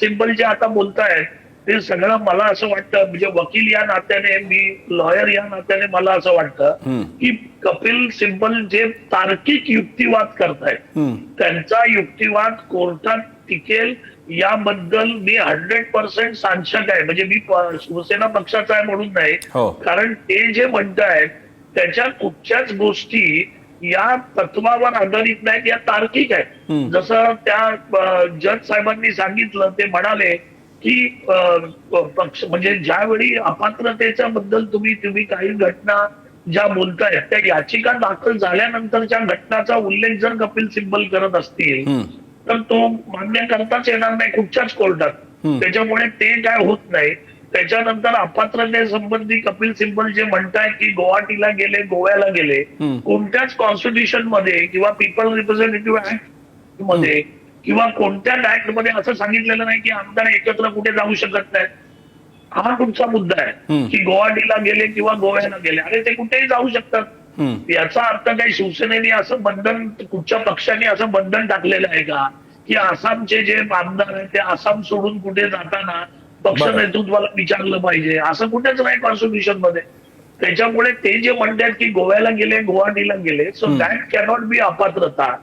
Simple जे आता बोलतायत ते सगळं मला असं वाटतं, म्हणजे वकील या नात्याने, मी लॉयर या नात्याने मला असं वाटतं की कपिल सिब्बल जे तार्किक युक्तिवाद करतायत त्यांचा युक्तिवाद कोर्टात टिकेल याबद्दल मी 100% सांशक आहे. म्हणजे मी शिवसेना पक्षाचा आहे म्हणून नाही, कारण ते जे म्हणतायत त्याच्या कुठच्याच गोष्टी या तत्वावर आधारित नाहीत, या तार्किक आहेत. जसं त्या जज साहेबांनी सांगितलं, ते म्हणाले की पक्ष म्हणजे ज्यावेळी अपात्रतेच्या बद्दल तुम्ही काही घटना ज्या बोलतायत त्या याचिका दाखल झाल्यानंतरच्या घटनाचा उल्लेख जर कपिल सिब्बल करत असतील तर तो मान्य करताच येणार नाही कुठच्याच कोर्टात. त्याच्यामुळे ते काय होत नाही. त्याच्यानंतर अपात्रतेसंबंधी कपिल सिब्बल जे म्हणतायत की गुवाहाटीला गेले, गोव्याला गेले, कोणत्याच कॉन्स्टिट्यूशन मध्ये किंवा पीपल रिप्रेझेंटेटिव्ह ऍक्ट मध्ये किंवा कोणत्याच ऍक्ट मध्ये असं सांगितलेलं नाही की आमदार एकत्र कुठे जाऊ शकत नाहीत. हा तुमचा मुद्दा आहे की गुवाहाटीला गेले किंवा गोव्याला गेले, अरे ते कुठेही जाऊ शकतात. याचा अर्थ काही शिवसेनेने असं बंधन, कुठच्या पक्षाने असं बंधन टाकलेलं आहे का की आसामचे जे आमदार आहेत ते आसाम सोडून कुठे जाताना पक्ष नेतृत्वाला विचारलं पाहिजे, असं कुठेच नाही कॉन्स्टिट्यूशन मध्ये. त्याच्यामुळे ते जे म्हणतात की गोव्याला गेले, गुवाहाटीला गेले, सो दॅट कॅनॉट बी अपात्रता.